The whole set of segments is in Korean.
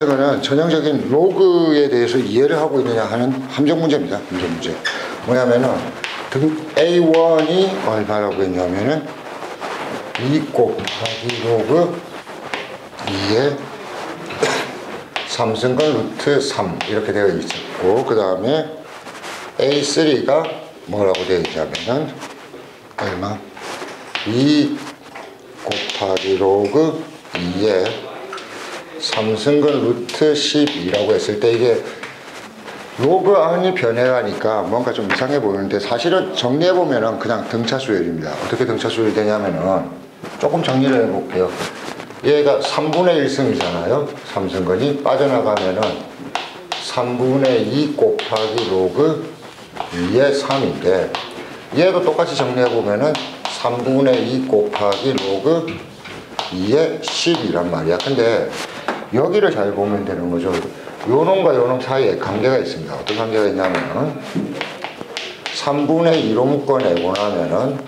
이거는 전형적인 로그에 대해서 이해를 하고 있느냐 하는 함정 문제입니다. 함정 문제. 뭐냐면은 A1이 얼마라고 했냐면은 2 곱하기 로그 2의 3승과 루트 3 이렇게 되어 있었고, 그 다음에 A3가 뭐라고 되어 있냐면은 얼마? 2 곱하기 로그 2의 3승근 루트 12라고 했을 때 이게 로그 안이 변해가니까 뭔가 좀 이상해 보이는데, 사실은 정리해보면은 그냥 등차수열입니다. 어떻게 등차수열이 되냐면은 조금 정리를 해볼게요. 얘가 3분의 1승이잖아요. 3승근이 빠져나가면은 3분의 2 곱하기 로그 2의 3인데, 얘도 똑같이 정리해보면은 3분의 2 곱하기 로그 2의 10이란 말이야. 근데 여기를 잘 보면 되는 거죠. 요놈과 요놈 사이에 관계가 있습니다. 어떤 관계가 있냐면은 3분의 2로 묶어내고 나면은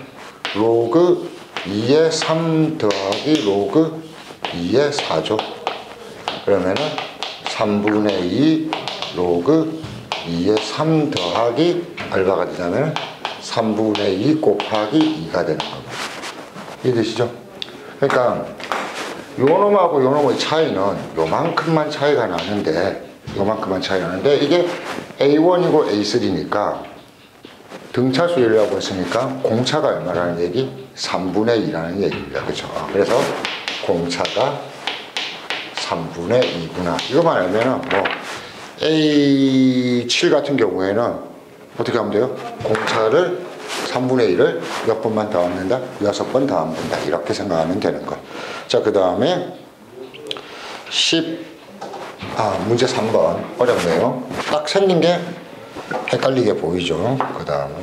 로그 2의 3 더하기 로그 2의 4죠. 그러면은 3분의 2 로그 2의 3 더하기 얼마가 되냐면 3분의 2 곱하기 2가 되는 겁니다. 이해되시죠? 그러니까 요놈하고 요놈의 차이는 요만큼만 차이가 나는데, 이게 A1이고 A3니까 등차수열이라고 했으니까 공차가 얼마라는 얘기? 3분의 2라는 얘기입니다. 그렇죠? 그래서 공차가 3분의 2구나. 이거만 알면은 뭐 A7 같은 경우에는 어떻게 하면 돼요? 공차를 3분의 1을 몇 번만 더하면 된다? 6번 더하면 된다. 이렇게 생각하면 되는 거. 자, 그 다음에 문제 3번 어렵네요. 딱 생긴 게 헷갈리게 보이죠. 그 다음은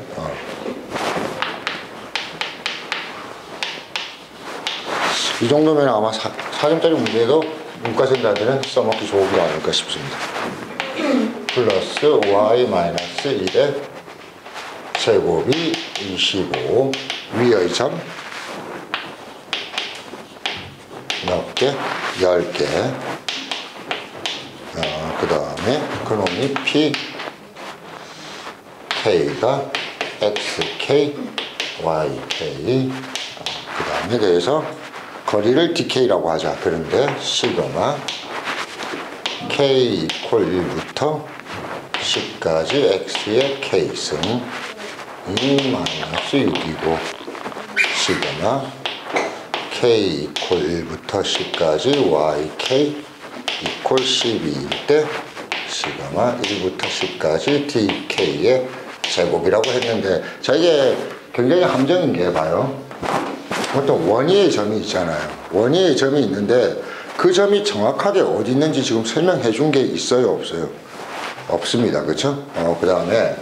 이 정도면 아마 4점짜리 문제도 문과생들한테는 써먹기 좋은 게 아닐까 싶습니다. 플러스 y 마이너스 1의 제곱이 25, 위의 점 몇 개? 10개. 그 다음에 그놈이 P, K가 XK, YK. 그 다음에 대해서 거리를 DK라고 하자. 그런데 시그마 K 이퀄 1부터 10까지 X의 K승 2 마이너스 6이고, 시그마 K 이퀄 1부터 10까지 YK 이퀄 12일 때 시그마 1부터 10까지 DK의 제곱이라고 했는데, 자, 이게 굉장히 함정인 게 봐요. 보통 원위의 점이 있잖아요. 원위의 점이 있는데 그 점이 정확하게 어디 있는지 지금 설명해 준 게 있어요? 없어요? 없습니다. 그쵸? 그 다음에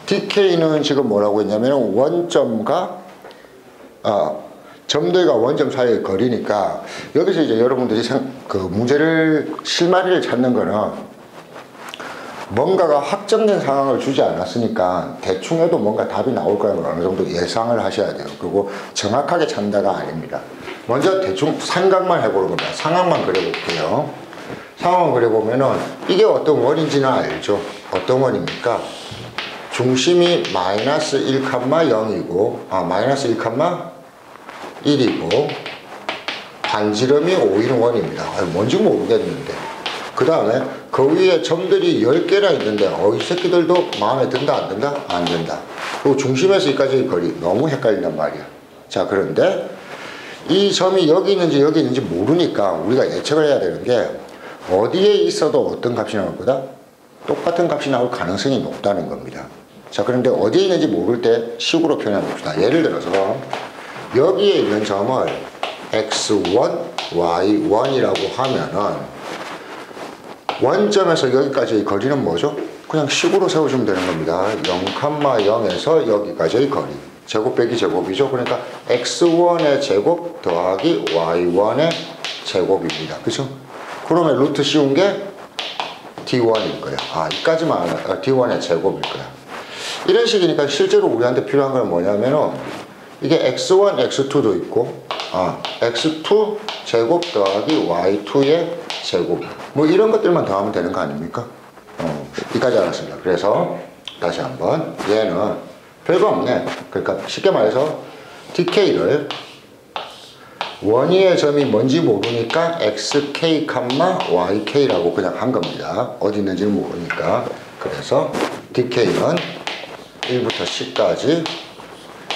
DK는 지금 뭐라고 했냐면 원점과 점들과 원점 사이의 거리니까, 여기서 이제 여러분들이 그 문제를 실마리를 찾는 거는 뭔가가 확정된 상황을 주지 않았으니까 대충 해도 뭔가 답이 나올 거라는 걸 어느 정도 예상을 하셔야 돼요. 그리고 정확하게 찾는다가 아닙니다. 먼저 대충 생각만 해보는 겁니다. 상황만 그려볼게요. 상황을 그려보면은 이게 어떤 원인지는 알죠. 어떤 원입니까? 중심이 마이너스 1,0이고 마이너스 1,1이고 반지름이 5인 원입니다. 뭔지 모르겠는데. 그 다음에 그 위에 점들이 10개나 있는데 이 새끼들도 마음에 든다 안 든다? 안 든다. 그리고 중심에서 여기까지의 거리 너무 헷갈린단 말이야. 자, 그런데 이 점이 여기 있는지 여기 있는지 모르니까 우리가 예측을 해야 되는 게, 어디에 있어도 어떤 값이 나올 거다? 똑같은 값이 나올 가능성이 높다는 겁니다. 자, 그런데 어디에 있는지 모를 때 식으로 표현해 봅시다. 예를 들어서 여기에 있는 점을 x1, y1이라고 하면은 원점에서 여기까지의 거리는 뭐죠? 그냥 식으로 세워주면 되는 겁니다. 0,0에서 여기까지의 거리. 제곱 빼기 제곱이죠. 그러니까 x1의 제곱 더하기 y1의 제곱입니다. 그죠? 그러면 루트 씌운 게 d1일 거야. 이까지만 d1의 제곱일 거야. 이런 식이니까 실제로 우리한테 필요한 건 뭐냐면은 이게 x1, x2도 있고 x2 제곱 더하기 y2의 제곱 뭐 이런 것들만 더하면 되는 거 아닙니까? 여기까지 알았습니다. 그래서 다시 한번 얘는 별거 없네. 그러니까 쉽게 말해서 DK를 원위의 점이 뭔지 모르니까 XK, YK라고 그냥 한 겁니다. 어디 있는지는 모르니까. 그래서 DK는 1부터 10까지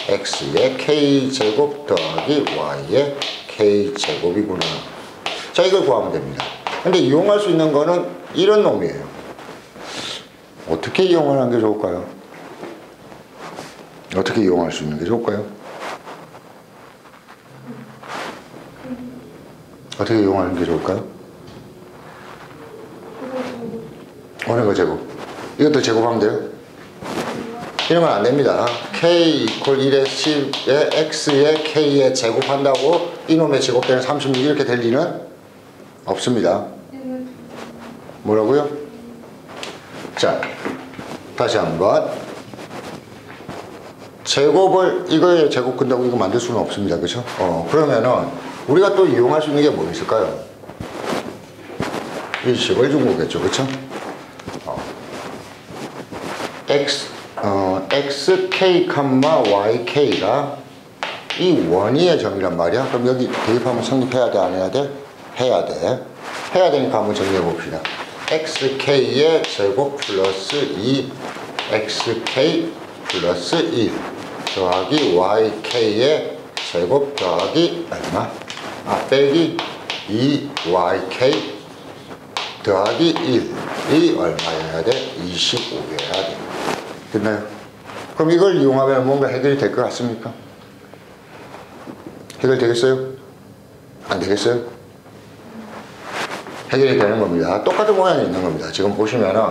X의 K제곱 더하기 Y의 K제곱이구나. 자, 이걸 구하면 됩니다. 근데 이용할 수 있는 거는 이런 놈이에요. 어떻게 이용하는 게 좋을까요? 어떻게 이용할 수 있는 게 좋을까요? 어떻게 이용하는 게 좋을까요? 어느 거 제곱? 이것도 제곱하면 돼요? 이러면 안 됩니다. K 이퀄 1의 10의 X의 K에 제곱한다고 이놈의 제곱되는 36 이렇게 될 리는 없습니다. 뭐라고요? 자, 다시 한번. 제곱을 이거에 제곱 근다고 이거 만들 수는 없습니다. 그렇죠? 그러면은 우리가 또 이용할 수 있는 게 뭐 있을까요? 일식을 준 거겠죠. 그렇죠? XK, YK가 이 원위의 점이란 말이야. 그럼 여기 대입하면 성립해야 돼? 안 해야 돼? 해야 돼. 해야 되니까 한번 정리해 봅시다. XK의 제곱 플러스 2 XK 플러스 1 더하기 YK의 제곱 더하기 얼마? 빼기 2YK 더하기 1이 얼마여야 돼? 25여야 돼. 됐나요? 그럼 이걸 이용하면 뭔가 해결이 될 것 같습니까? 해결되겠어요? 안 되겠어요? 해결이 되는 겁니다. 똑같은 모양이 있는 겁니다. 지금 보시면은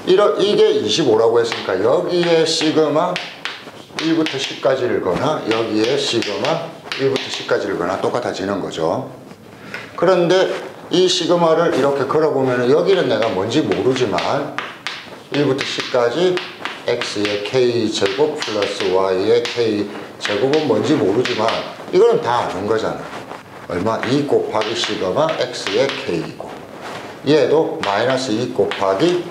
이게 25라고 했으니까 여기에 시그마 1부터 10까지를 거나 여기에 시그마 1부터 10까지를 거나 똑같아지는 거죠. 그런데 이 시그마를 이렇게 걸어보면 여기는 내가 뭔지 모르지만 1부터 10까지 X의 K제곱 플러스 Y의 K제곱은 뭔지 모르지만 이거는 다 아는 거잖아. 얼마? 2 곱하기 시그마 X의 K이고 얘도 마이너스 2 곱하기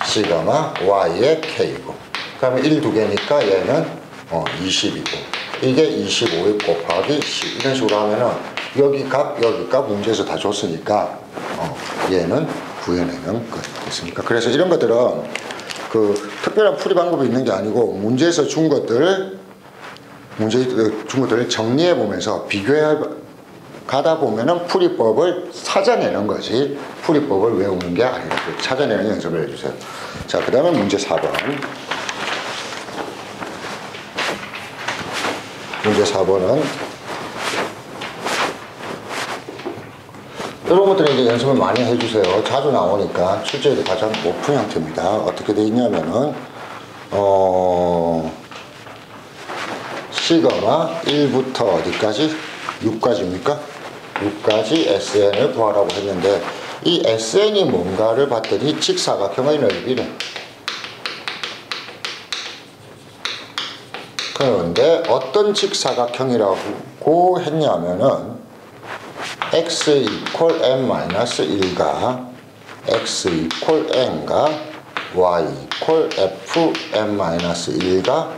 시그마 Y의 K이고 그러면 1, 2개니까 얘는 20이고 이게 25 곱하기 10 이런 식으로 하면은 여기 값 문제에서 다 줬으니까 얘는 구해내는 거겠습니까? 그래서 이런 것들은 그 특별한 풀이 방법이 있는 게 아니고 문제에서 준 것들을 정리해 보면서 비교해 가다 보면은 풀이법을 찾아내는 거지 풀이법을 외우는 게 아니라 찾아내는 연습을 해주세요. 자, 그 다음에 문제 4번. 문제 4번은 이런 것들은 이제 연습을 많이 해주세요. 자주 나오니까 출제에도 가장 높은 형태입니다. 어떻게 되어 있냐면은 시그마 1부터 어디까지? 6까지입니까? 6까지 SN을 구하라고 했는데 이 SN이 뭔가를 봤더니 직사각형의 넓이래. 그런데 어떤 직사각형이라고 했냐면은 x 이퀄 n-1가 x 이퀄 n과 y 이퀄 fn-1가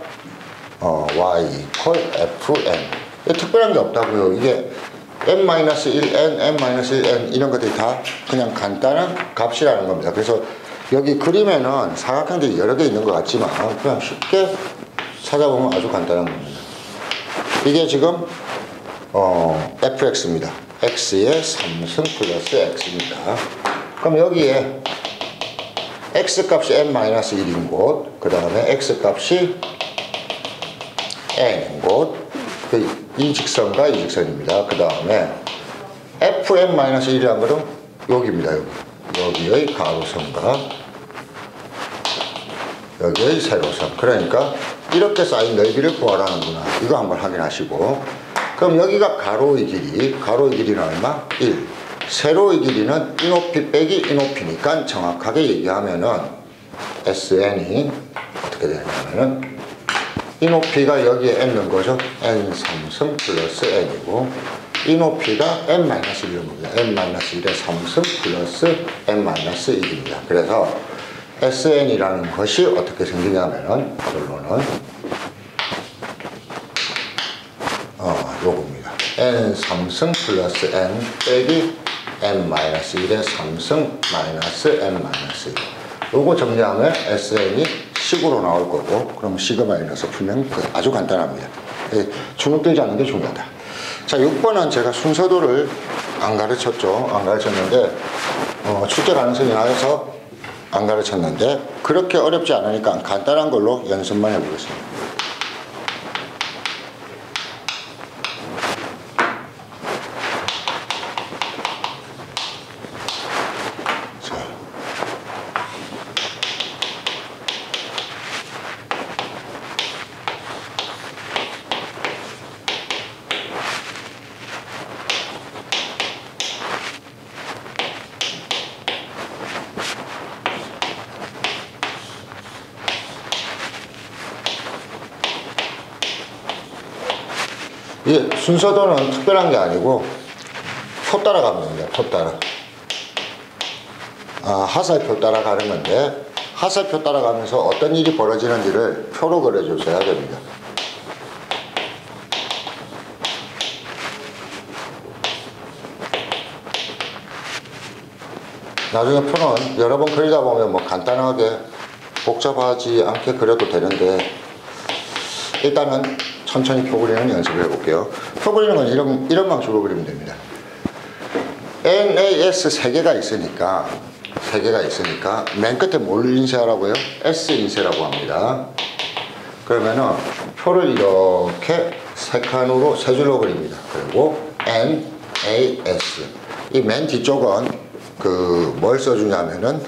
y 이퀄 fn. 특별한 게 없다고요. 이게 n-1n, n-1n 이런 것들이 다 그냥 간단한 값이라는 겁니다. 그래서 여기 그림에는 사각형들이 여러 개 있는 것 같지만 그냥 쉽게 찾아보면 아주 간단한 겁니다. 이게 지금 fx입니다. x의 3승 플러스 x입니다. 그럼 여기에 x값이 n-1인 곳, 그 다음에 x값이 n인 곳, 이 직선과 이 직선입니다. 그 다음에 fn-1이라는 것은 여기입니다. 여기의 가로선과 여기의 세로선. 그러니까 이렇게 쌓인 넓이를 구하라는구나. 이거 한번 확인하시고, 그럼 여기가 가로의 길이는 얼마? 1. 세로의 길이는 이 높이 빼기 이 높이니까 정확하게 얘기하면은 SN이 어떻게 되냐면은 이 높이가 여기에 n는 거죠. n 3승 플러스 n이고 이 높이가 n-1입니다. n-1의 3승 플러스 n-1입니다. 그래서 SN이라는 것이 어떻게 생기냐면은 결론은 요겁니다. n 3승 플러스 n 빼기 n-1의 3승 마이너스 n-1. 요거 정리하면 SN이 식으로 나올 거고, 그럼 시그마에 넣어서 풀면 아주 간단합니다. 주눅 들지 않는 게 중요하다. 자, 6번은 제가 순서도를 안 가르쳤죠. 안 가르쳤는데 출제 가능성이 나와서 안 가르쳤는데, 그렇게 어렵지 않으니까 간단한 걸로 연습만 해보겠습니다. 이 순서도는 특별한 게 아니고 표 따라가면 됩니다. 표 따라. 하살표 따라가는 건데, 하살표 따라가면서 어떤 일이 벌어지는지를 표로 그려주셔야 됩니다. 나중에 표는 여러 번 그리다 보면 뭐 간단하게 복잡하지 않게 그려도 되는데, 일단은 천천히 표 그리는 연습을 해볼게요. 표 그리는 건 이런 방식으로 그리면 됩니다. NAS 3개가 있으니까 맨 끝에 뭘 인쇄하라고요? S 인쇄라고 합니다. 그러면은 표를 이렇게 세 줄로 그립니다. 그리고 NAS. 이 맨 뒤쪽은 뭘 써주냐면은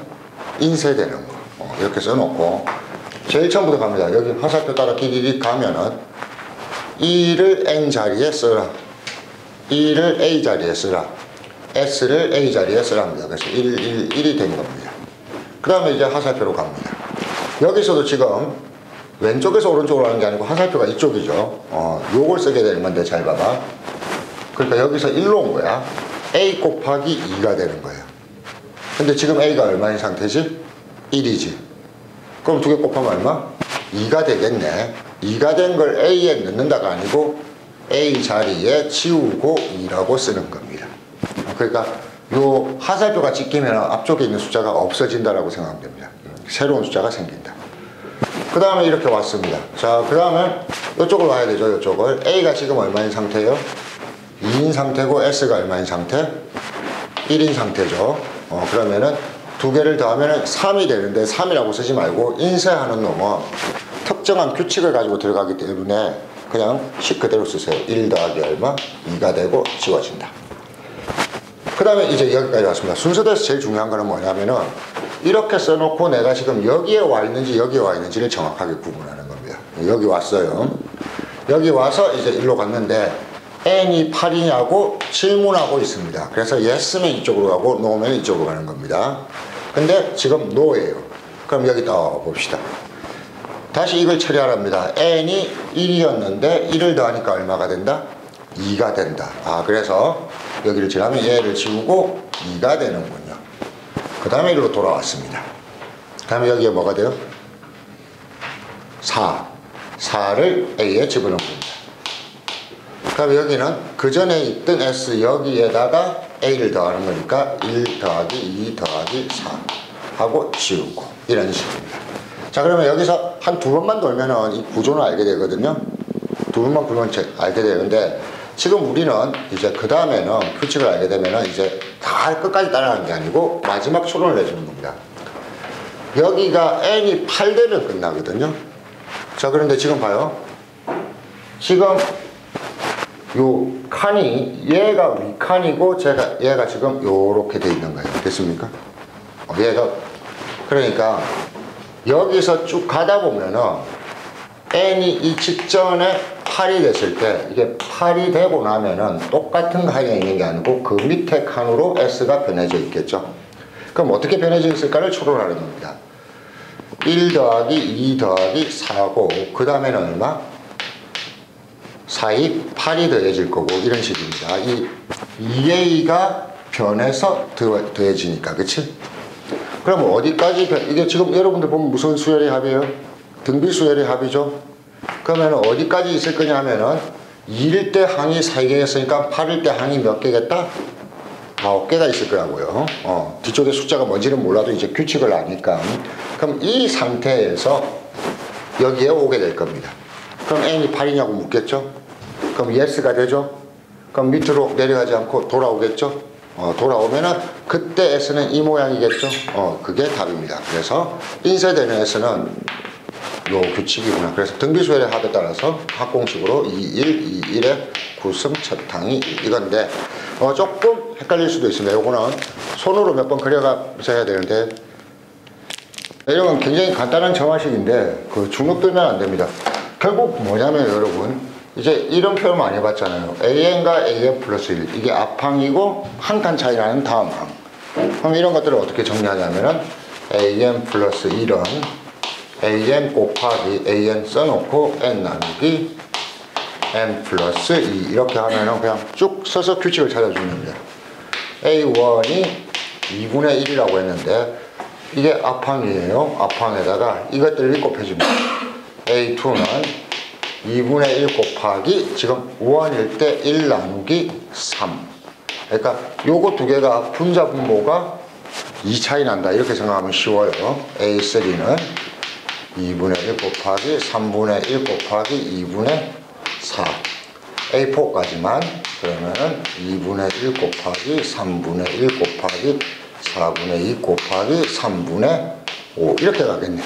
인쇄되는 거. 이렇게 써놓고 제일 처음부터 갑니다. 여기 화살표 따라 기기기 가면은 2를 n 자리에 써라, 2를 a 자리에 쓰라, s를 a 자리에 쓰랍니다. 그래서 1이 된 겁니다. 그 다음에 이제 화살표로 갑니다. 여기서도 지금 왼쪽에서 오른쪽으로 가는 게 아니고 화살표가 이쪽이죠. 요걸 쓰게 되는 건데 잘 봐봐. 그러니까 여기서 1로 온 거야. a 곱하기 2가 되는 거예요. 근데 지금 a가 얼마인 상태지? 1이지. 그럼 두 개 곱하면 얼마? 2가 되겠네. 2가 된 걸 a에 넣는다가 아니고 a 자리에 치우고 2라고 쓰는 겁니다. 그러니까 요 하살표가 찍히면 앞쪽에 있는 숫자가 없어진다라고 생각하면 됩니다. 새로운 숫자가 생긴다. 그 다음에 이렇게 왔습니다. 자, 그 다음에 이쪽으로 와야 되죠. 이쪽을. a가 지금 얼마인 상태예요? 2인 상태고 s가 얼마인 상태? 1인 상태죠. 그러면은 두 개를 더하면 3이 되는데 3이라고 쓰지 말고 인쇄하는 놈은 특정한 규칙을 가지고 들어가기 때문에 그냥 식 그대로 쓰세요. 1 더하기 얼마? 2가 되고 지워진다. 그 다음에 이제 여기까지 왔습니다. 순서대에서 제일 중요한 거는 뭐냐면은 이렇게 써놓고 내가 지금 여기에 와 있는지 여기에 와 있는지를 정확하게 구분하는 겁니다. 여기 왔어요. 여기 와서 이제 일로 갔는데 n이 8이냐고 질문하고 있습니다. 그래서 yes면 이쪽으로 가고 no면 이쪽으로 가는 겁니다. 근데 지금 no예요. 그럼 여기 봅시다. 다시 이걸 처리하랍니다. n이 1이었는데 1을 더하니까 얼마가 된다? 2가 된다. 그래서 여기를 지나면 얘를 지우고 2가 되는군요. 그 다음에 이리로 돌아왔습니다. 그 다음에 여기에 뭐가 돼요? 4를 a에 집어넣은 겁니다. 그럼 여기는 그 전에 있던 s 여기에다가 a를 더하는 거니까 1 더하기 2 더하기 4 하고 지우고 이런 식입니다. 자, 그러면 여기서 한 두 번만 돌면은 이 구조는 알게 되거든요. 두 번만 돌면 알게 되는데 지금 우리는 이제 그 다음에는 규칙을 알게 되면은 이제 다 끝까지 따라가는 게 아니고 마지막 추론을 내주는 겁니다. 여기가 n이 8되면 끝나거든요. 자, 그런데 지금 봐요. 지금 요 칸이 얘가 위칸이고 얘가 지금 요렇게 돼 있는 거예요. 됐습니까? 얘가 그러니까 여기서 쭉 가다 보면은 n이 이 직전에 8이 됐을 때 이게 8이 되고 나면은 똑같은 칸에 있는 게 아니고 그 밑에 칸으로 s가 변해져 있겠죠. 그럼 어떻게 변해져 있을까를 추론하는 겁니다. 1 더하기 2 더하기 4고 그 다음에는 얼마? 사이 8이 더해질 거고 이런 식입니다. 이 2a가 변해서 더해지니까 그치? 그럼 어디까지 이게 지금 여러분들 보면 무슨 수열의 합이에요? 등비수열의 합이죠? 그러면 어디까지 있을 거냐 하면은 2일 때 항이 3개였으니까 8일 때 항이 몇 개겠다? 9개가 있을 거라고요. 뒤쪽에 숫자가 뭔지는 몰라도 이제 규칙을 아니까. 그럼 이 상태에서 여기에 오게 될 겁니다. 그럼 n이 8이냐고 묻겠죠? 그럼 yes가 되죠? 그럼 밑으로 내려가지 않고 돌아오겠죠? 돌아오면은 그때 s는 이 모양이겠죠? 그게 답입니다. 그래서 인쇄되는 s는 요 규칙이구나. 그래서 등비수열의 합에 따라서 합공식으로 2, 1, 2, 1의 구승 첫 항이 이건데 조금 헷갈릴 수도 있습니다. 요거는 손으로 몇 번 그려가면서 해야 되는데 이런 건 굉장히 간단한 정화식인데 그 중독되면 안 됩니다. 결국 뭐냐면 여러분 이제 이런 표현 많이 봤잖아요. AN과 AN 플러스 1 이게 앞항이고 한 칸 차이 나는 다음 항. 그럼 이런 것들을 어떻게 정리하냐면은 AN 플러스 1은 AN 곱하기 AN 써놓고 N 나누기 N 플러스 2 이렇게 하면은 그냥 쭉 써서 규칙을 찾아주면 됩니다. A1이 2분의 1이라고 했는데 이게 앞항이에요. 앞항에다가 이것들을 곱해줍니다. A2는 2분의 1 곱하기 지금 1일 때 1 나누기 3 그러니까 요거 두 개가 분자 분모가 2 차이 난다 이렇게 생각하면 쉬워요. A3는 2분의 1 곱하기 3분의 1 곱하기 2분의 4 A4까지만 그러면은 2분의 1 곱하기 3분의 1 곱하기 4분의 2 곱하기 3분의 5 이렇게 가겠네.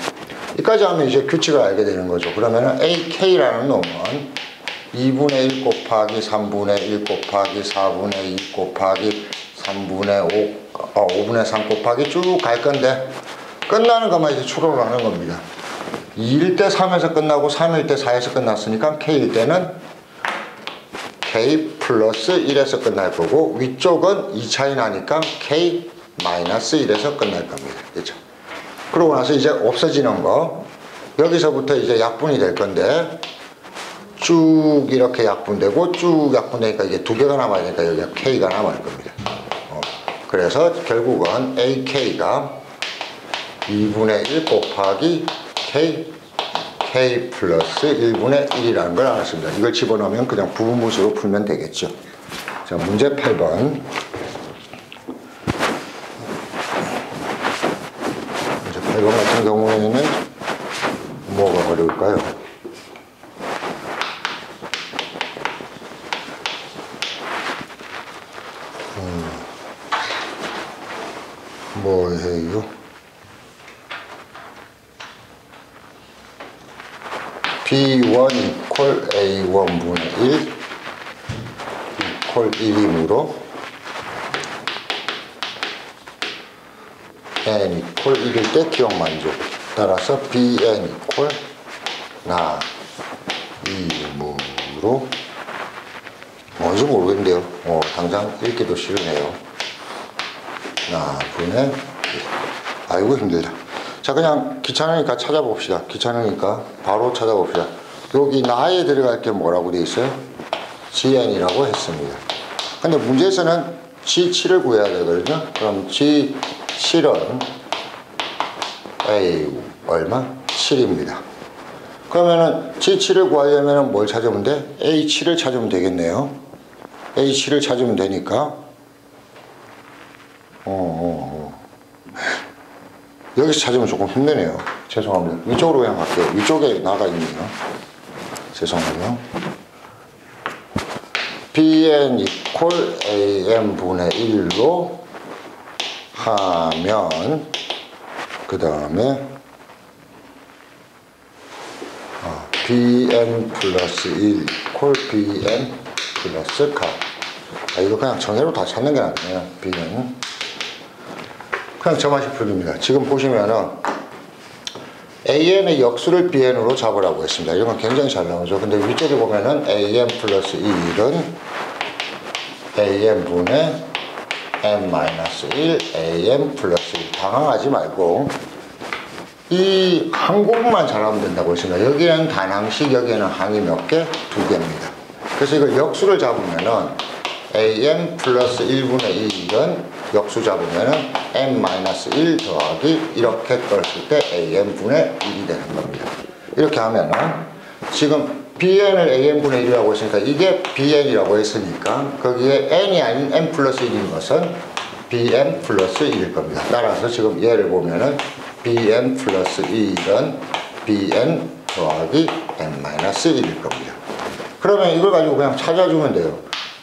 여기까지 하면 이제 규칙을 알게 되는 거죠. 그러면은 AK라는 놈은 2분의 1 곱하기 3분의 1 곱하기 4분의 2 곱하기 3분의 5분의 3 곱하기 쭉 갈 건데 끝나는 것만 이제 추론을 하는 겁니다. 2일 때 3에서 끝나고 3일 때 4에서 끝났으니까 K일 때는 K 플러스 1에서 끝날 거고 위쪽은 2 차이 나니까 K 마이너스 1에서 끝날 겁니다. 그렇죠? 그러고 나서 이제 없어지는 거 여기서부터 이제 약분이 될 건데 쭉 이렇게 약분되고 쭉 약분되니까 이게 두 개가 남아야 되니까 여기가 K가 남을 겁니다. 그래서 결국은 AK가 2분의 1 곱하기 K 플러스 1분의 1이라는 걸 알았습니다. 이걸 집어넣으면 그냥 부분분수로 풀면 되겠죠. 자, 문제 8번. 문제 8번 같은 경우에는 뭐가 어려울까요? 뭐예요? B1 이퀄 A1분의 1 이퀄 1이므로 N 이퀄 1일 때 기억 만족 따라서 BN 이퀄 나 2이므로 뭔지 모르겠는데요. 당장 읽기도 싫으네요. 나 분의 1. 아이고 힘들다. 자, 그냥 귀찮으니까 찾아봅시다. 귀찮으니까 바로 찾아봅시다. 여기 나에 들어갈 게 뭐라고 되어 있어요? GN이라고 했습니다. 근데 문제에서는 G7을 구해야 되거든요. 그럼 G7은 A 얼마? 7입니다. 그러면은 G7을 구하려면 뭘 찾으면 돼? A7을 찾으면 되겠네요. A7을 찾으면 되니까 여기서 찾으면 조금 힘드네요. 죄송합니다. 위쪽으로 그냥 갈게요. 위쪽에 나가 있네요. 죄송하고요. BN 이퀄 AM분의 1로 하면 그 다음에 BN 플러스 1 이퀄 BN 플러스 카. 이거 그냥 정해로 다 찾는 게 낫네요. BN 그냥 저 맛이 풀립니다. 지금 보시면은 AN의 역수를 BN으로 잡으라고 했습니다. 이런 건 굉장히 잘 나오죠. 근데 위쪽에 보면은 AN 플러스 1은 AN분의 N-1 AN 플러스 1 당황하지 말고 이 항공만 잘하면 된다고 했습니다. 여기에는 단항식, 여기에는 항이 몇 개? 2개입니다. 그래서 이걸 역수를 잡으면은 am 플러스 1분의 1은 역수 잡으면은 m-1 더하기 이렇게 떨었을 때 am분의 1이 되는 겁니다. 이렇게 하면은 지금 bn을 am분의 1이라고 했으니까 이게 bn이라고 했으니까 거기에 n이 아닌 m 플러스 1인 것은 bn 플러스 1일 겁니다. 따라서 지금 얘를 보면은 bn 플러스 1은 bn 더하기 n-1일 겁니다. 그러면 이걸 가지고 그냥 찾아주면 돼요.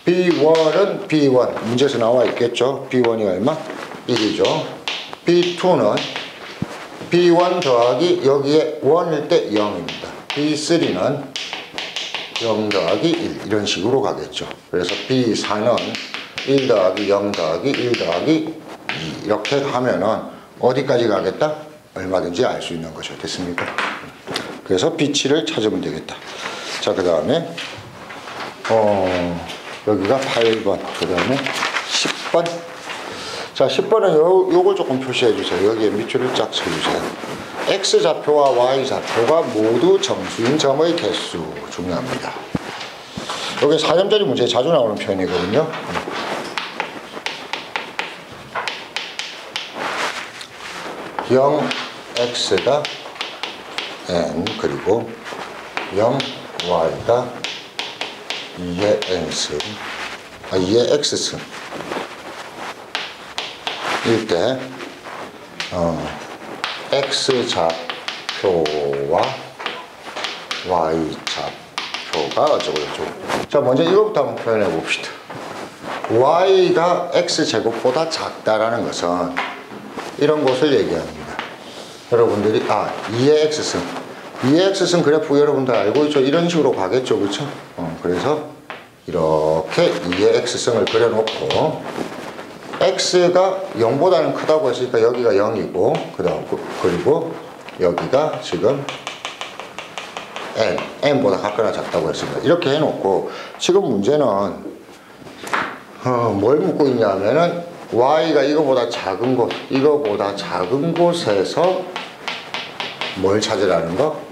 B1은 B1 문제에서 나와 있겠죠. B1이 얼마? 1이죠. B2는 B1 더하기 여기에 1일 때 0입니다. B3는 0 더하기 1 이런 식으로 가겠죠. 그래서 B4는 1 더하기 0 더하기 1 더하기 2 이렇게 하면은 어디까지 가겠다? 얼마든지 알 수 있는 거죠. 됐습니까? 그래서 B7을 찾으면 되겠다. 자, 그 다음에 여기가 8번, 그 다음에 10번. 자, 10번은 요걸 조금 표시해 주세요. 여기에 밑줄을 쫙 쳐주세요. X좌표와 Y좌표가 모두 정수인 점의 개수 중요합니다. 여기 4점짜리 문제에 자주 나오는 표현이거든요. 0X가 N 그리고 0Y가 2의 N승, 2의 X승 일 때 X좌표와 Y좌표가 어쩌고저쩌고. 자, 먼저 이거부터 한번 표현해 봅시다. Y가 X제곱보다 작다라는 것은 이런 것을 얘기합니다. 여러분들이 2의 X승 2의 X승 그래프 여러분들 알고 있죠? 이런 식으로 가겠죠, 그렇죠? 그래서 이렇게 2의 X승을 그려놓고 X가 0보다는 크다고 했으니까 여기가 0이고 그리고 여기가 지금 N보다 같거나 작다고 했습니다. 이렇게 해놓고 지금 문제는 뭘 묻고 있냐면은 Y가 이거보다 작은 곳에서 뭘 찾으라는 거?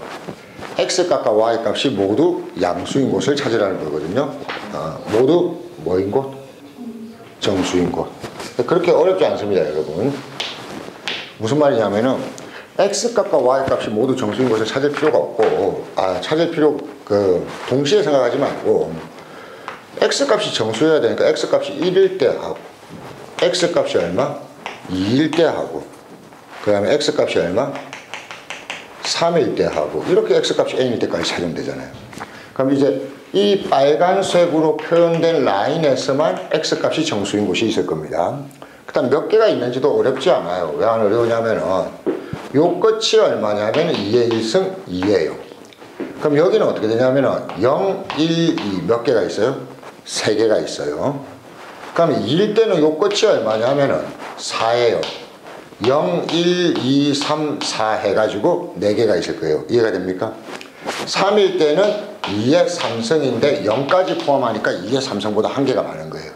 X값과 Y값이 모두 양수인 곳을 찾으라는 거거든요. 모두 뭐인 곳? 정수인 곳. 그렇게 어렵지 않습니다, 여러분. 무슨 말이냐면은 X값과 Y값이 모두 정수인 곳을 찾을 필요가 없고 동시에 생각하지 말고 X값이 정수여야 되니까 X값이 1일 때 하고 X값이 얼마? 2일 때 하고 그 다음에 X값이 얼마? 3일 때 하고 이렇게 X값이 N일 때까지 찾으면 되잖아요. 그럼 이제 이 빨간색으로 표현된 라인에서만 X값이 정수인 곳이 있을 겁니다. 그 다음 몇 개가 있는지도 어렵지 않아요. 왜 안 어려우냐면은 요 끝이 얼마냐면 2의 1승 2예요. 그럼 여기는 어떻게 되냐면은 0, 1, 2 몇 개가 있어요? 3개가 있어요. 그럼 2일 때는 요 끝이 얼마냐면은 4예요. 0, 1, 2, 3, 4 해가지고 4개가 있을 거예요. 이해가 됩니까? 3일 때는 2의 3승인데 0까지 포함하니까 2의 3승보다 1개가 많은 거예요.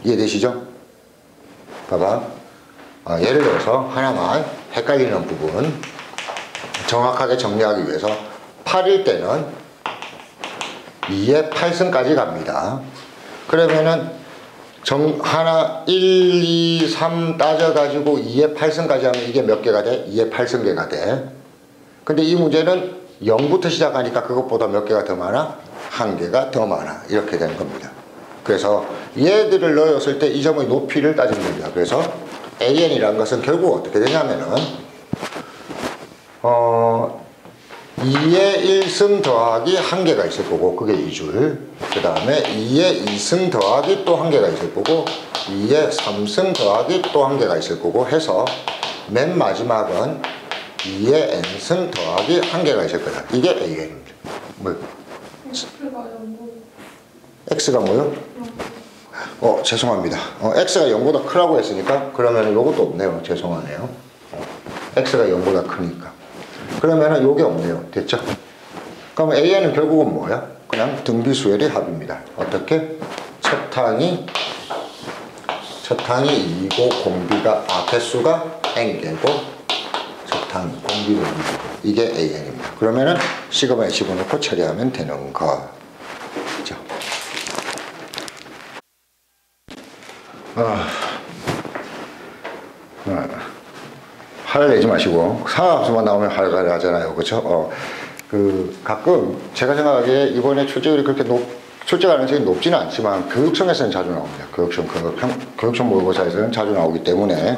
이해되시죠? 봐봐. 예를 들어서 하나만 헷갈리는 부분 정확하게 정리하기 위해서 8일 때는 2의 8승까지 갑니다. 그러면은 하나 1, 2, 3 따져가지고 2의 8승까지 하면 이게 몇 개가 돼? 2의 8승계가 돼. 근데 이 문제는 0부터 시작하니까 그것보다 몇 개가 더 많아? 1개가 더 많아. 이렇게 되는 겁니다. 그래서 얘들을 넣었을 때 이 점의 높이를 따지면 됩니다. 그래서 AN이라는 것은 결국 어떻게 되냐면은 2의 1승 더하기 1개가 있을 거고 그게 2줄. 그 다음에 2의 2승 더하기 또 1개가 있을 거고 2의 3승 더하기 또 1개가 있을 거고 해서 맨 마지막은 2의 n승 더하기 1개가 있을 거다. 이게 AN입니다. 뭐요? X가 뭐요? 죄송합니다. X가 0보다 크라고 했으니까 그러면은 요것도 없네요. 죄송하네요. X가 0보다 크니까. 그러면은 요게 없네요. 됐죠? 그럼 AN은 결국은 뭐야? 그냥 등비수열의 합입니다. 어떻게? 첫 항이 2고 공비가 개수가 n개고 첫 항 공비도 2고 이게 AN입니다. 그러면은 시그마에 집어넣고 처리하면 되는 거죠. 화를 내지 마시고 상하함수만 나오면 화를 하잖아요. 그렇죠? 가끔 제가 생각하기에 이번에 출제율이 그렇게 출제 가능성이 높지는 않지만 교육청에서는 자주 나옵니다. 교육청 모의고사에서는 자주 나오기 때문에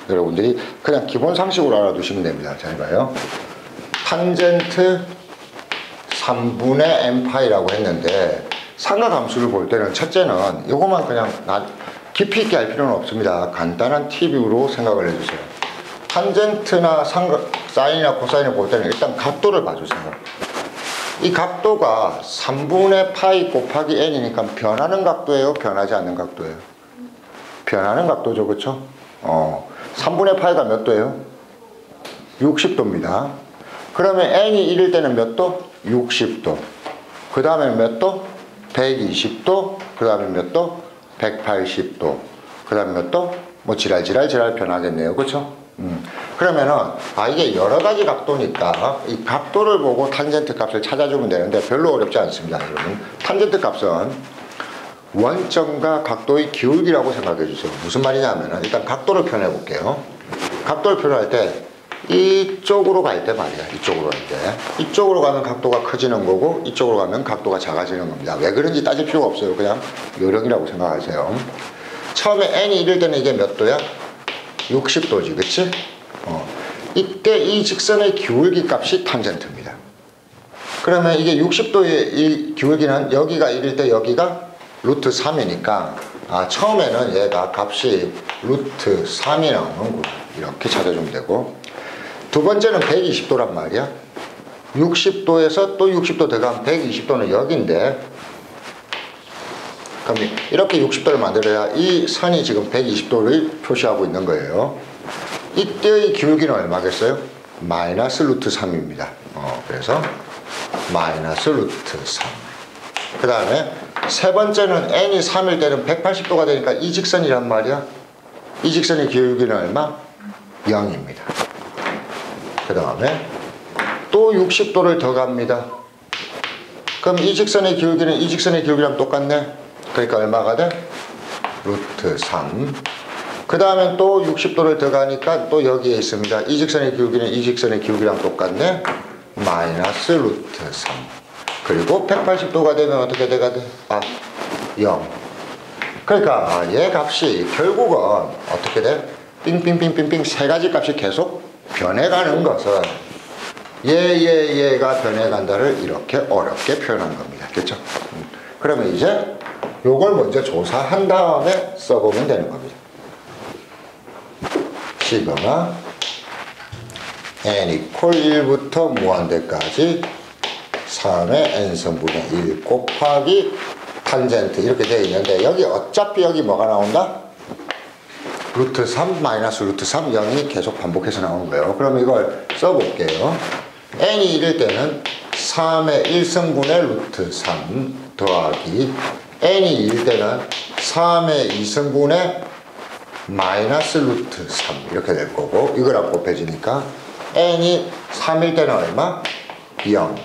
여러분들이 그냥 기본 상식으로 알아두시면 됩니다. 잘 봐요. 탄젠트 3분의 n파이라고 했는데 삼각함수를 볼 때는 첫째는 이것만 그냥 깊이 있게 할 필요는 없습니다. 간단한 팁으로 생각을 해주세요. 탄젠트나 사인이나 코사인을 볼 때는 일단 각도를 봐주세요. 이 각도가 3분의 파이 곱하기 n이니까 변하는 각도예요? 변하지 않는 각도예요? 변하는 각도죠. 그렇죠? 3분의 파이가 몇 도예요? 60도입니다. 그러면 n이 1일 때는 몇 도? 60도. 그 다음에 몇 도? 120도. 그 다음에 몇 도? 180도. 그 다음에 몇 도? 뭐 지랄 변하겠네요. 그렇죠? 그러면은 이게 여러 가지 각도니까 이 각도를 보고 탄젠트 값을 찾아주면 되는데 별로 어렵지 않습니다. 여러분. 탄젠트 값은 원점과 각도의 기울기라고 생각해 주세요. 무슨 말이냐면은 일단 각도를 표현해 볼게요. 각도를 표현할 때 이쪽으로 갈 때 말이야. 이쪽으로 갈 때 이쪽으로 가면 각도가 커지는 거고 이쪽으로 가면 각도가 작아지는 겁니다. 왜 그런지 따질 필요가 없어요. 그냥 요령이라고 생각하세요. 처음에 n이 이럴 때는 이게 몇 도야? 60도지. 그치? 이때 이 직선의 기울기 값이 탄젠트입니다. 그러면 이게 60도의 이 기울기는 여기가 1일 때 여기가 루트 3이니까 처음에는 얘가 값이 루트 3이 나오는구나. 이렇게 찾아주면 되고, 두 번째는 120도란 말이야. 60도에서 또 60도 들어가면 120도는 여기인데, 그럼 이렇게 60도를 만들어야 이 선이 지금 120도를 표시하고 있는 거예요. 이때의 기울기는 얼마겠어요? 마이너스 루트 3입니다. 그래서 마이너스 루트 3. 그 다음에 세 번째는 n이 3일 때는 180도가 되니까 이 직선이란 말이야. 이 직선의 기울기는 얼마? 0입니다. 그 다음에 또 60도를 더 갑니다. 그럼 이 직선의 기울기는 이 직선의 기울기랑 똑같네. 그러니까 얼마가 돼? 루트 3. 그 다음에 또 60도를 더 가니까 또 여기에 있습니다. 이 직선의 기울기는 이 직선의 기울기랑 똑같네. 마이너스 루트 3. 그리고 180도가 되면 어떻게 돼가 돼? 0. 그러니까 얘 값이 결국은 어떻게 돼? 빙빙빙빙빙 세 가지 값이 계속 변해가는 것은 얘가 변해간다를 이렇게 어렵게 표현한 겁니다. 그렇죠? 그러면 이제 요걸 먼저 조사한 다음에 써보면 되는 겁니다. 시그마 n 이퀄 1부터 무한대까지 3의 n승분의 1 곱하기 탄젠트 이렇게 되어 있는데, 여기 어차피 여기 뭐가 나온다? 루트 3 마이너스 루트 3 0이 계속 반복해서 나오는 거예요. 그럼 이걸 써볼게요. n이 1일 때는 3의 1승분의 루트 3 더하기 n이 2일 때는 3의 2승분의 마이너스 루트 3 이렇게 될 거고, 이거랑 곱해지니까 n이 3일 때는 얼마? 0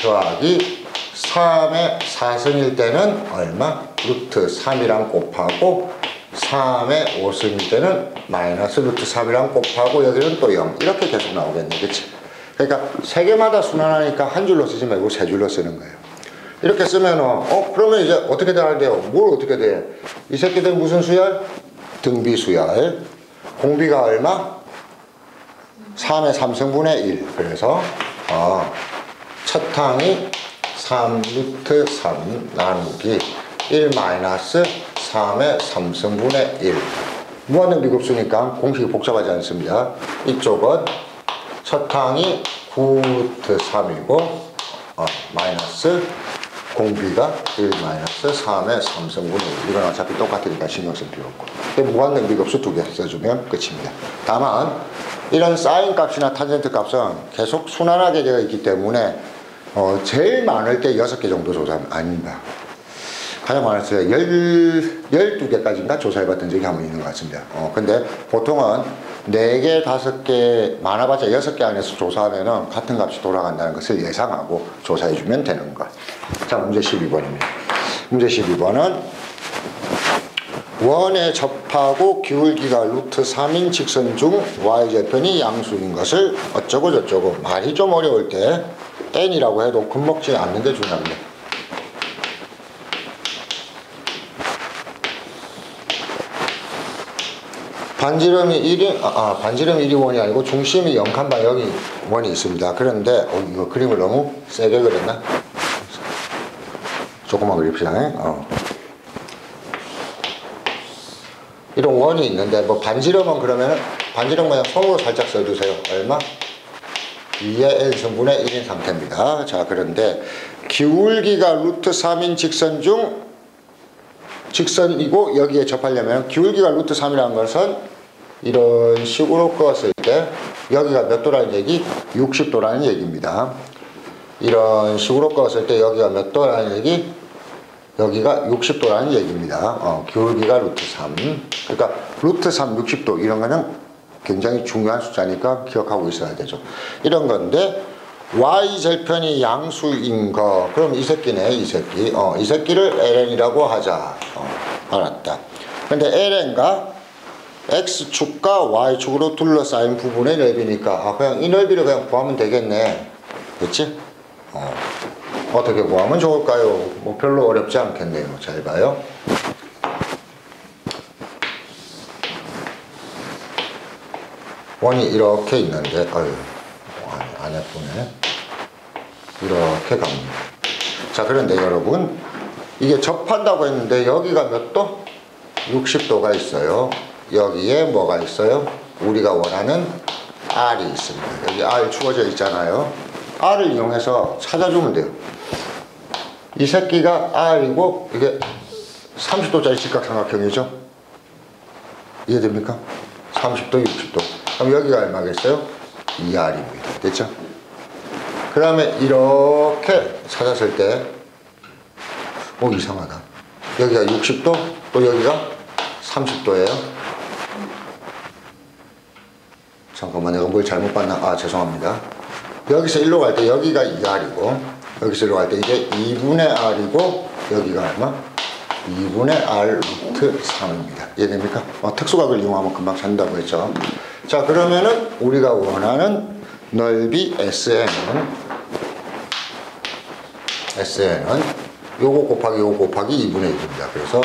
더하기 3의 4승일 때는 얼마? 루트 3이랑 곱하고 3의 5승일 때는 마이너스 루트 3이랑 곱하고 여기는 또 0 이렇게 계속 나오겠네. 그치? 그러니까 세 개마다 순환하니까 한 줄로 쓰지 말고 세 줄로 쓰는 거예요. 이렇게 쓰면은 그러면 이제 어떻게 되는데요? 뭘 어떻게 돼? 이 새끼들 무슨 수열? 등비 수열. 공비가 얼마? 3의 3승분의 1. 그래서 첫 항이 3 루트 3 나누기 1 마이너스 3의 3승분의 1. 무한정 비급수니까 공식이 복잡하지 않습니다. 이쪽은 첫 항이 9 루트 3이고 마이너스 공비가 1 마이너스 3의 3승분의 1. 이건 어차피 똑같으니까 신경 쓸 필요 없고. 무한정 비급수 두 개 써주면 끝입니다. 다만 이런 사인 값이나 탄젠트 값은 계속 순환하게 되어 있기 때문에 제일 많을 때 6개 정도 조사하면 아닙니다. 가장 많았을 때 12개까지인가 조사해봤던 적이 한 번 있는 것 같습니다. 근데 보통은 4개, 5개, 많아봤자 6개 안에서 조사하면은 같은 값이 돌아간다는 것을 예상하고 조사해주면 되는 것. 자, 문제 12번입니다. 문제 12번은 원에 접하고 기울기가 루트 3인 직선 중 y절편이 양수인 것을 어쩌고 저쩌고. 말이 좀 어려울 때 n이라고 해도 겁먹지 않는 게 중요합니다. 반지름이 1이 반지름이 1이 원이 아니고 중심이 0칸 방향이 원이 있습니다. 그런데 이거 그림을 너무 세게 그렸나? 조금만 그립시다. 이런 원이 있는데 뭐 반지름은 그러면은 반지름 그냥 손으로 살짝 써주세요. 얼마? 2의 n승분의 1인 상태입니다. 자, 그런데 기울기가 루트 3인 직선 중 직선이고 여기에 접하려면 기울기가 루트 3이라는 것은 이런 식으로 그었을 때 여기가 몇 도라는 얘기? 60도라는 얘기입니다. 이런 식으로 그었을 때 여기가 몇 도라는 얘기? 여기가 60도라는 얘기입니다. 기울기가 루트 3. 그러니까 루트 3, 60도 이런 거는 굉장히 중요한 숫자니까 기억하고 있어야 되죠. 이런 건데 y절편이 양수인 거. 그럼 이 새끼네, 이 새끼. 이 새끼를 ln이라고 하자. 알았다. 근데 ln가 x축과 y축으로 둘러싸인 부분의 넓이니까 그냥 이 넓이를 그냥 구하면 되겠네. 그치? 어떻게 구하면 좋을까요? 뭐 별로 어렵지 않겠네요. 잘 봐요. 원이 이렇게 있는데 안 예쁘네. 이렇게 갑니다. 자, 그런데 여러분 이게 접한다고 했는데 여기가 몇 도? 60도가 있어요. 여기에 뭐가 있어요? 우리가 원하는 R이 있습니다. 여기 R 주어져 있잖아요. R을 이용해서 찾아주면 돼요. 이 새끼가 R이고 이게 30도짜리 직각삼각형이죠. 이해됩니까? 30도, 60도. 그럼 여기가 얼마겠어요? 2R입니다. 됐죠? 그 다음에 이렇게 찾았을 때 이상하다. 여기가 60도, 또 여기가 30도예요. 잠깐만, 내가 뭘 잘못 봤나? 죄송합니다. 여기서 일로 갈 때 여기가 2R이고 여기서 일로 갈 때 이게 2분의 R이고 여기가 얼마? 2분의 R 루트 3입니다. 이해됩니까? 특수각을 이용하면 금방 찾는다고 했죠. 자, 그러면은 우리가 원하는 넓이 SN은 요거 곱하기 요거 곱하기 2분의 1입니다. 그래서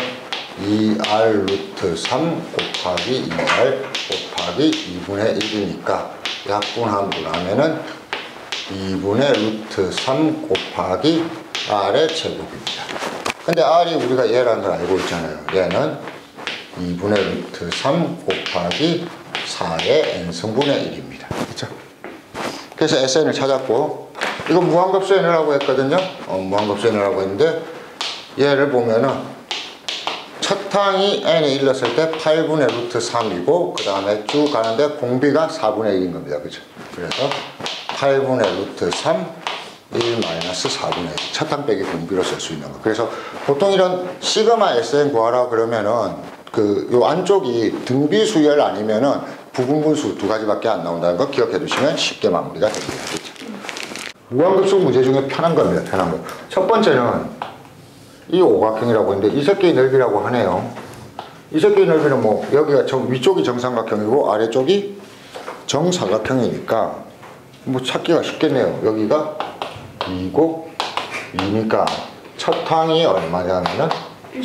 2R 루트 3 곱하기 2R 곱하기 2분의 1이니까 약분함분 하면은 2분의 루트 3 곱하기 R의 제곱입니다. 근데 R이 우리가 얘라는 걸 알고 있잖아요. 얘는 2분의 루트 3 곱하기 4의 n승분의 1입니다. 그렇죠? 그래서 SN을 찾았고, 이거 무한급수 n이라고 했거든요. 무한급수 n이라고 했는데 얘를 보면은 첫 항이 n에 일렀을 때 8분의 루트 3이고 그 다음에 쭉 가는데 공비가 4분의 1인 겁니다. 그죠? 그래서 8분의 루트 3 1 마이너스 4분의 1 첫 항 빼기 공비로 쓸 수 있는 거. 그래서 보통 이런 시그마 SN 구하라 그러면은 요 안쪽이 등비 수열 아니면은 부분분수 두 가지밖에 안 나온다는 거 기억해 두시면 쉽게 마무리가 됩니다. 그렇죠? 무한급수 문제 중에 편한 겁니다. 편한 거. 첫 번째는 이 오각형이라고 했는데 이 새끼의 넓이라고 하네요. 이 새끼의 넓이는 뭐 여기가 위쪽이 정삼각형이고 아래쪽이 정사각형이니까 뭐 찾기가 쉽겠네요. 여기가 2고 2니까 첫 항이 얼마냐면은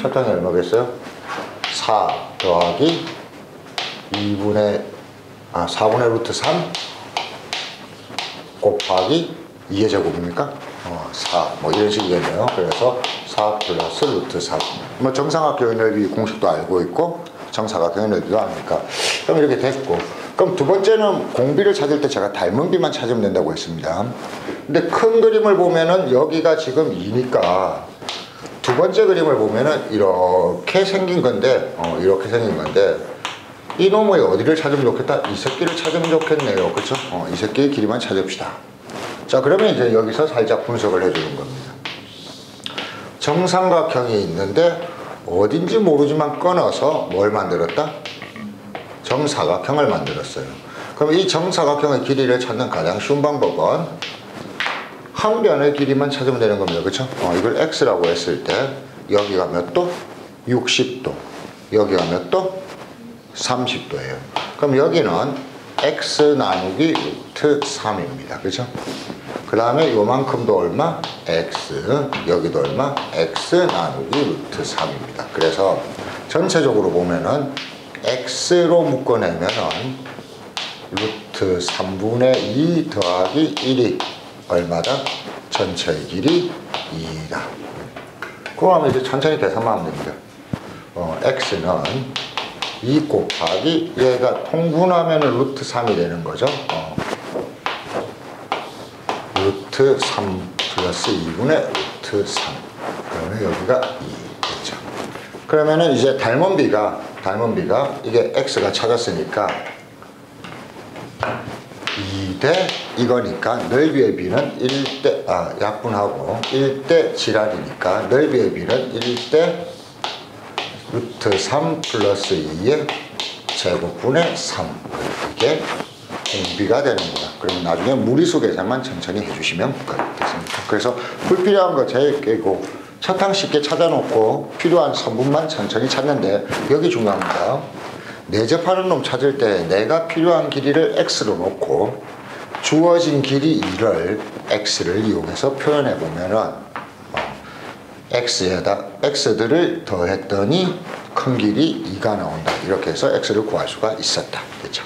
첫 항이 얼마겠어요? 4 더하기 4분의 루트 3 곱하기 2의 제곱입니까? 4 뭐 이런 식이겠네요. 그래서 4 플러스 루트 3 뭐 정삼각형의 넓이 공식도 알고 있고 정사각형의 넓이도 아니까 그럼 이렇게 됐고, 그럼 두 번째는 공비를 찾을 때 제가 닮은 비만 찾으면 된다고 했습니다. 근데 큰 그림을 보면은 여기가 지금 2니까 두 번째 그림을 보면은 이렇게 생긴 건데 이렇게 생긴 건데 이놈의 어디를 찾으면 좋겠다? 이 새끼를 찾으면 좋겠네요. 그쵸? 이 새끼의 길이만 찾읍시다. 자, 그러면 이제 여기서 살짝 분석을 해주는 겁니다. 정삼각형이 있는데 어딘지 모르지만 끊어서 뭘 만들었다? 정사각형을 만들었어요. 그럼 이 정사각형의 길이를 찾는 가장 쉬운 방법은 한 변의 길이만 찾으면 되는 겁니다. 그쵸? 이걸 x라고 했을 때 여기가 몇 도? 60도. 여기가 몇 도? 30도예요. 그럼 여기는 x 나누기 루트 3입니다. 그죠? 그 다음에 요만큼도 얼마? x, 여기도 얼마? x 나누기 루트 3입니다. 그래서 전체적으로 보면은 x로 묶어내면은 루트 3분의 2 더하기 1이 얼마다? 전체의 길이 2다. 그럼 이제 천천히 계산만 하면 됩니다. x는 2 곱하기 얘가 통분하면 루트 3이 되는 거죠. 루트 3 플러스 2분의 루트 3. 그러면 여기가 2겠죠. 그러면은 이제 닮은 비가 이게 x가 찾았으니까 2대 이거니까 넓이의 비는 1대 약분하고 1대 질환이니까 넓이의 비는 1대 루트 3 플러스 2의 제곱분의 3. 이게 공비가 되는구나. 그러면 나중에 무리수 계산만 천천히 해주시면 되겠습니다. 그래서 불필요한 거 제일 깨고 차탕 쉽게 찾아놓고 필요한 성분만 천천히 찾는데 여기 중요합니다. 내접하는 놈 찾을 때 내가 필요한 길이를 x로 놓고 주어진 길이 2를 x를 이용해서 표현해 보면은 x에다 x들을 더했더니 큰 길이 2가 나온다. 이렇게 해서 x를 구할 수가 있었다. 그렇죠?